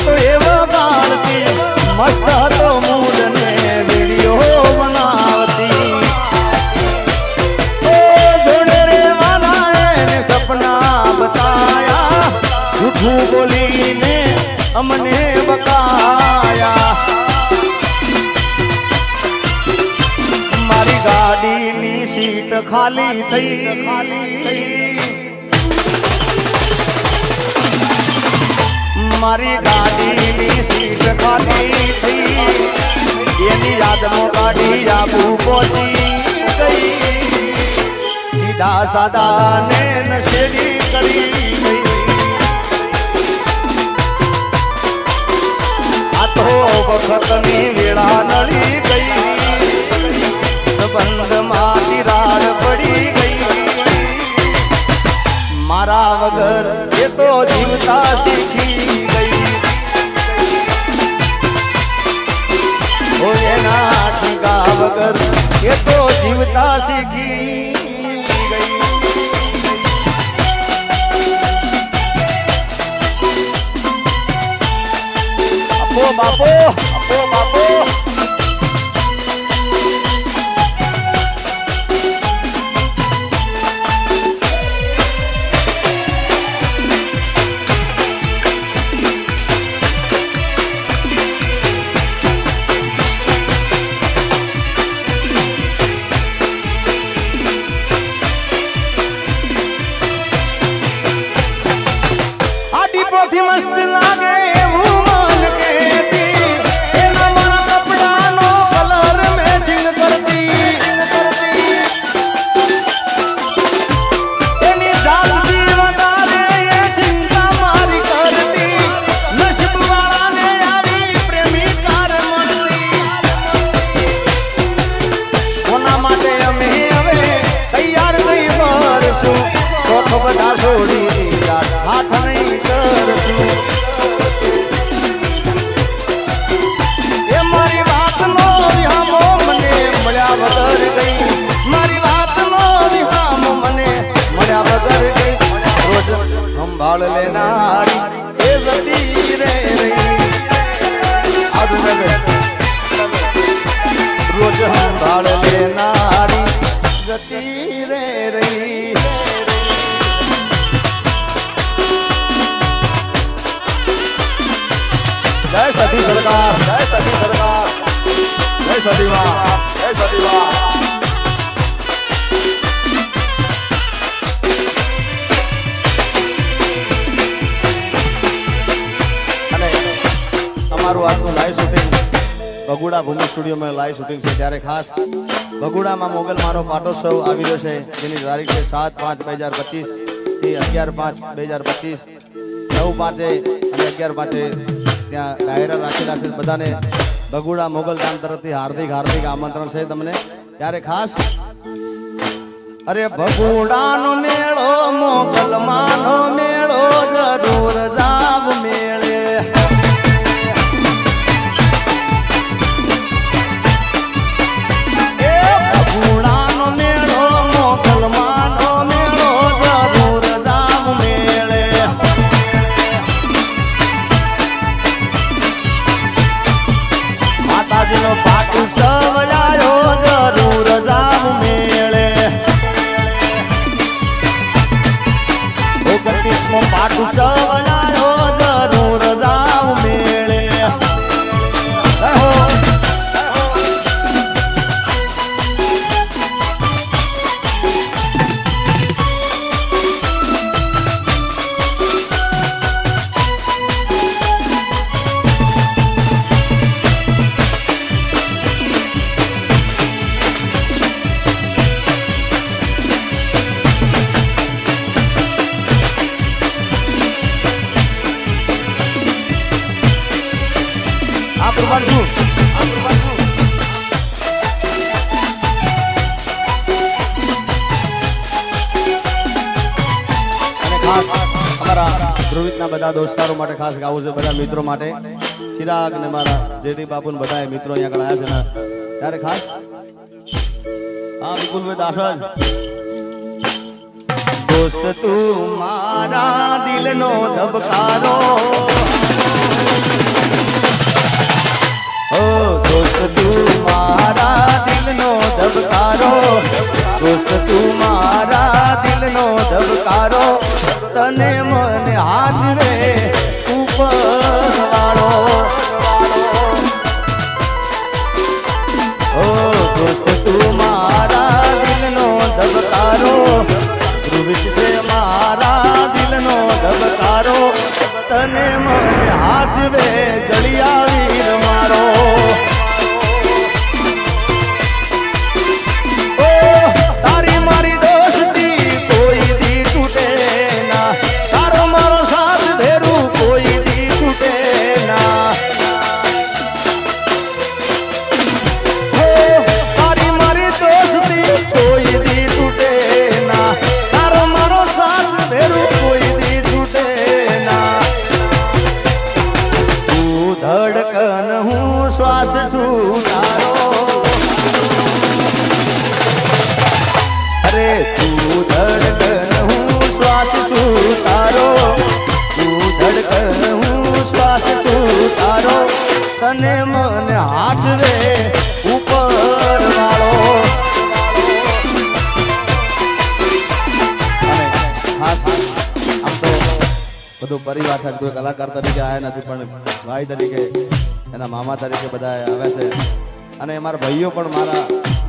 તો એવા બાળતી મસ્ત હતો મૂડ ને વિડીયો બનાવતી જોડે રેવાના એને સપના બતાયા જૂઠું બોલીને અમને બકાયા મારી ગાડીની સીટ ખાલી થઈ મારી ગાડીની સીટ ખાલી થઈ એની યાદમાં ગાડી આબુ પહોંચી ગઈ સીધા સાદા ને નશેડી કરી ગઈ આ તો વખતની વેળા નડી ગઈ સંબંધમાં તિરાડ પડી ગઈ મારા વગર એ તો જીવતા શીખી ગઈ ઓ એના ઠીકા વગર એ તો જીવતા શીખી ગઈ આપો બાપો આપો બાપો મસ્ત લાગે એવું મન કેતી એના મારા કપડાનો કલર મેચિંગ કરતી એની જાતથી વધારે એ ચિંતા મારી કરતી નસીબ વાળાને આવી પ્રેમિકાર મળતી કોના માટે અમે હવે તૈયાર નહીં કરશું શોખ બધા છોડી હાથ નહીં કરશું એ મારી વાતનો વિહામો મને મળ્યા વગર ગઈ મારી વાતનો વિહામો મને મળ્યા વગર ગઈ રોજ સંભાળ લેનારી એ જતી રે રહી રોજ સંભાળ લેનારી જતી રે રહી જય સતી સરકાર જય સતી સરકાર જય સતી માં જય સતી માં અને અમારું આજનું લાઈવ શૂટિંગ બગુડા ભૂમિ સ્ટુડિયોમાં લાઈવ શૂટિંગ છે ત્યારે ખાસ બગુડામાં મોગલ મારો પાટોત્સવ આવી રહ્યો છે જેની તારીખ છે 7/5/2025 થી 11/5/2025 9/5 અને 11/5 ત્યાં ડાયરા રાખેલા છે બધાને બગુડા મોગલ ગામ તરફથી હાર્દિક હાર્દિક આમંત્રણ છે તમને ત્યારે ખાસ અરે બગુડાનો મેળો મોગલમાંનો મેળો જરૂર જાવ મેળે એ બગુડાનો મેળો મોગલમાંનો મેળો જરૂર જાવ મેળે માતાજીનો પાટુ સવડાયો જરૂર જાવ મેળે 29મો પાટુ સવડાયો જરૂર જાવ મેળે ધ્રુવિતના બધા દોસ્તારો માટે ખાસ ગાવું છે બધા મિત્રો માટે ચિરાગ ને મારા જયદીપ બાપુ ને બધા મિત્રો અહીંયા આગળ આવ્યા છે ત્યારે ખાસ હા વિપુલભાઈ દાસજ दोस्त तू मारा दिल नो धबकारो તને મને હાજવે ઉપર વાળો ઓ દોસ્ત તું મારા દિલનો ધબકારો ધ્રુવિત છે મારા દિલનો ધબકારો તને મને હાજવે જડિયા વીર મારો ધડકન હું શ્વાસ છું તારો અરે તું ધડકન હું શ્વાસ છું તારો તું ધડકન હું શ્વાસ છું તારો તને મને હાથવે ઉપર વાળો અને ખાસ આમ તો બધું પરિવાર સાથે કોઈ કલાકાર તરીકે આવ્યા નથી પણ ભાઈ તરીકે એના મામા તરીકે બધા આવે છે અને અમારા ભાઈઓ પણ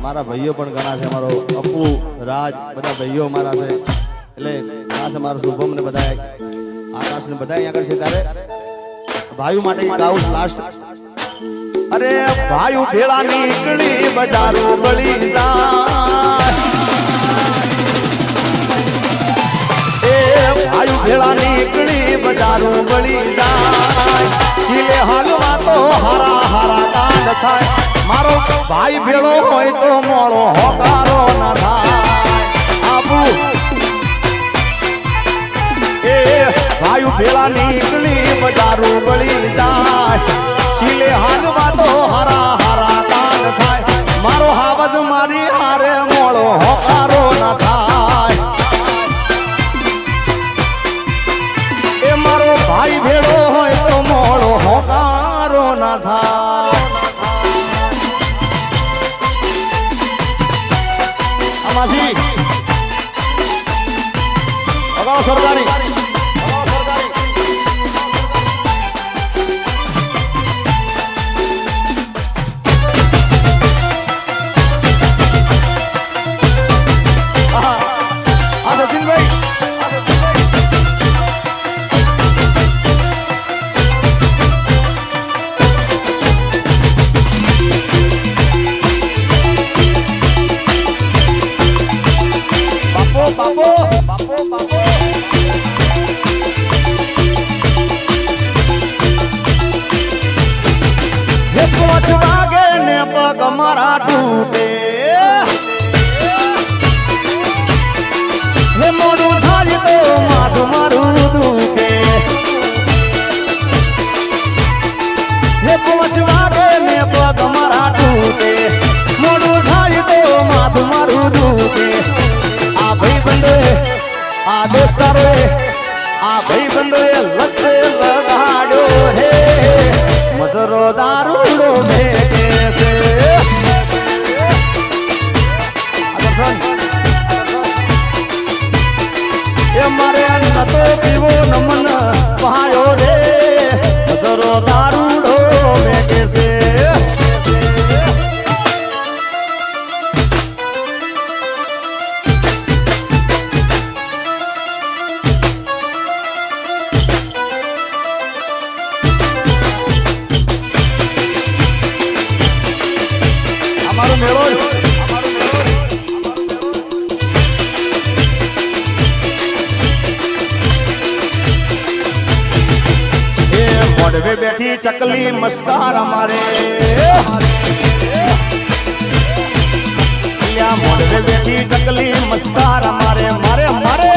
મારા ભાઈઓ પણ ઘણા છે અમારો અપુ રાજ બધા ભાઈઓ મારા છે એટલે ખાસ અમારો શુભમ ને બધા આકાશ ને બધા અહીંયા આગળ છે ત્યારે ભાઈઓ માટે ગાઉં લાસ્ટ અરે ભાઈઓ ભેળા નીકળી બજારો બળી જાય ભાઈ ભેળા નીકળી બજારો બળી જાય સિલે હાલમાં તો હારા હારા કાંડ થાય મારો ભાઈ ભેળો હોય તો મોળો હોકારો ના થાય આબુ એ ભાઈ ભેળા નીકળી બજારો બળી જાય સિલે હાલમાં તો હારા હારા કાંડ થાય મારો હાવજ મારી હારે મોળો હોકારો ના થાય ભાઈ ભેળો હોય તો મોળો હોકારો ના થાય અમાસી અગાઉ સરદારી મારા તૂટે હે મોડું થાય તો માથું મારું દુખે હે પહોંચવા કે ને પગ મારા તૂટે મોડું થાય તો માથું મારું દુખે આ ભાઈ બંધોએ આ દોસ્તારોએ આ ભાઈ બંધોએ લતે લગાડ્યો હે મધરો દારૂડો ભેગે છે એ મારે અન્ન તો પીવો નમન ભાયો રે મધરો દારૂડો ભેગે છે અમારો મેળો મોઢવે બેઠી ચકલી મસ્કાર અમારે મોઢવે બેઠી ચકલી મસ્કાર અમારે મારે મારે